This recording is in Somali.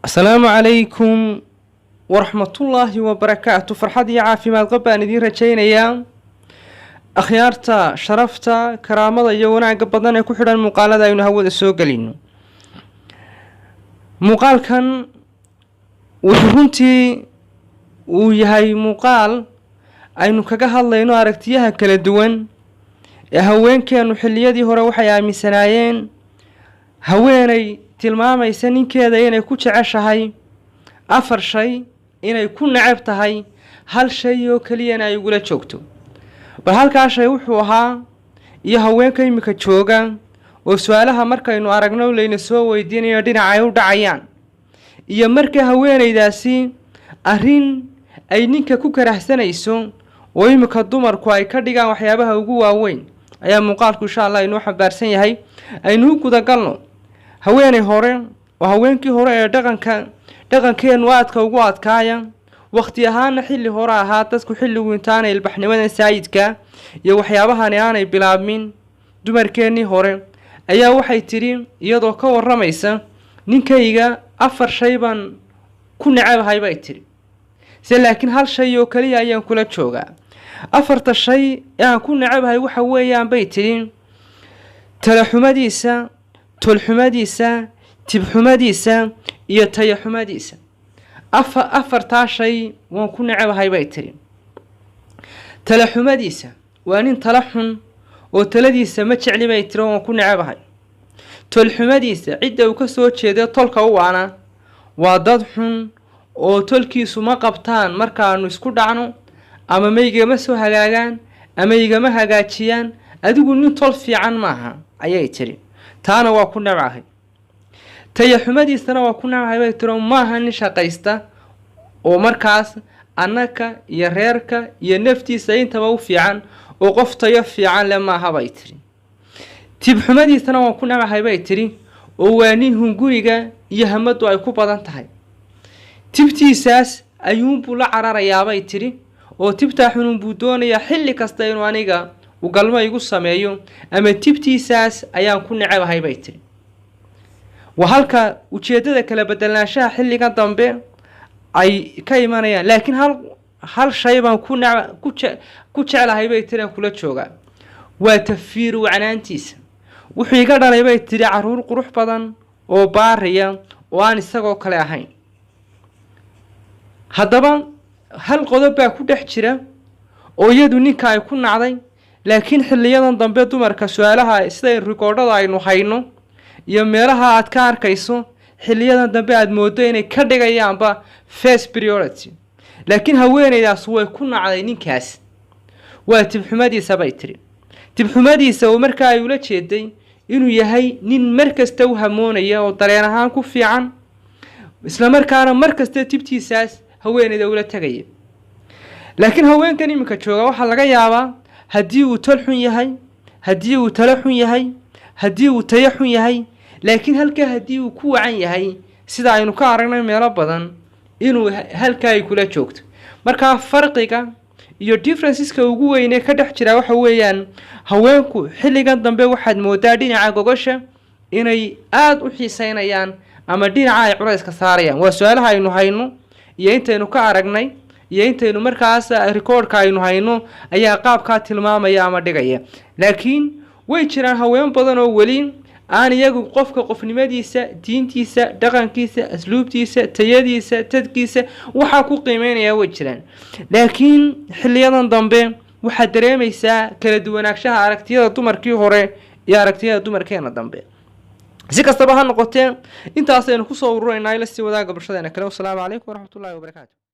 السلام عليكم ورحمة الله وبركاته. فرحتي عافيماد قبا ندين رجينيا أخيارتا شرفتا كرامة يونا قبضنا كحدا مقالة ينو هودا سو قلينو مقال كان وحرونتي ويهاي مقال aynu kaga hadlayno aragtiyaha kala duwan ee haweenkeenu xilliyadii hore waxay aaminsanaayeen haweenay tilmaamaysa ninkeeda inay ku jeceshahay afar shay inay ku nacab tahay hal shay oo kaliya ay ugu la joogto bal halka shay wuxuu ahaa iyo haweenka imika jooga oo su'aalaha markaynu aragno leeyna soo weydiinayo dhinacay u dhacayaan iyo marka haweenaydaasi arrin ay ninka ku karahsanayso oo imika dumarku ay ka dhigaan waxyaabaha ugu waaweyn ayaa muuqaalku insha Allah inoo xabaarsan yahay aynu guda galno haweenay hore oo haweenkii hore ee dhaqankeenu aadka ugu adkaaya waqti ahaan xilli hore ahaa dadku xilligu intaanay ilbaxnimada saayidka iyo waxyaabahan aanay bilaabmin dumarkeenii hore ayaa waxay tiri iyadoo ka waramaysa ninkayga afar shay baan ku nacabahay bay tiri laakiin hal shay oo kaliya ayaan kula joogaa afarta shay aan ku nacabahay waxa weeyaan bay tiri talaxumadiisa tolxumadiisa tibxumadiisa iyo tayaxumadiisa afarta shay waan ku nacabahay bay tiri talaxumadiisa waa nin talaxun oo taladiisa ma jecli bay tiri waan ku nacabahay tolxumadiisa cidda uu ka soo jeedo tolka u waana waa dad xun oo tolkiisu ma qabtaan markaanu isku dhacno ama maygama soo hagaagaan ama igama hagaajiyaan adigu nin tol fiican maaha ayay tiri taana waa ku nacabahay tayaxumadiisana waa ku nacabahay bay tiri maaha nin shaqaysta oo markaas annaka iyo reerka iyo naftiisa intaba u fiican oo qof tayo fiican le maaha bay tiri tibxumadiisana waa ku nacabahay bay tiri oo waa nin hunguriga iyo hamadu ay ku badan tahay tibtiisaas ayuunbuu la cararayaa bay tiri oo tibtaa xununbuu doonayaa xilli kasta inuu aniga u galmo igu sameeyo ama tibtiisaas ayaan ku nacabahay bay tiri waa halka ujeedada kala bedelaanshaha xilliga dambe ay ka imanayaan laakiin hal shay baan ku jeclahay bay tiri kula jooga waa tafiir wacnaantiisa wuxuu iga dhalay bay tiri caruur qurux badan oo baariya oo aan isagoo kale ahayn haddaba hal qodob baa ku dhex jira oo iyadu ninka ay ku nacday laakiin xilliyadan dambe dumarka su'aalaha sida rikoodhada aynu hayno iyo meelaha aad ka arkayso xilliyadan dambe aad moodo inay ka dhigayaanba first priority laakiin haweenaydaas way ku nacday ninkaas waa tibxumadiisa bay tiri tibxumadiisa oo markaa ay ula jeeday inuu yahay nin markasta u hamoonaya oo dareen ahaan ku fiican isla markaana markasta tibtiisaas haweenayda ula tagaya laakiin haweenkan imika jooga waxa laga yaabaa haddii uu tol xun yahay haddii uu talo xun yahay haddii uu tayo xun yahay laakiin halka haddii uu ku wacan yahay sida aynu ka aragnay meelo badan inuu halka ay kula joogto marka farqiga iyo differenceska ugu weyn ee ka dhex jira waxa weeyaan haweenku xilligan dambe waxaad moodaa dhinaca gogosha inay aad u xiiseynayaan ama dhinaca ay culays ka saarayaan waa su'aalaha aynu hayno iyo intaynu ka aragnay iyo intaynu markaas rekoodka aynu hayno ayaa qaabka tilmaamaya ama dhigaya laakiin way jiraan haween badan oo wali aan iyagu qofka qofnimadiisa diintiisa dhaqankiisa asluubtiisa tayadiisa tadkiisa waxa ku qiimeynaya way jiraan laakiin xilliyadan dambe waxa dareemaysaa kala duwanaanshaha aragtiyada dumarkii hore iyo aragtiyada dumarkeena dambe si kastaba ha noqotee intaas aynu ku soo ururaynaa ila si wadaaga bulshadeena kale. Wassalaamu calaykum waraxmatullaahi wabarakaatuh.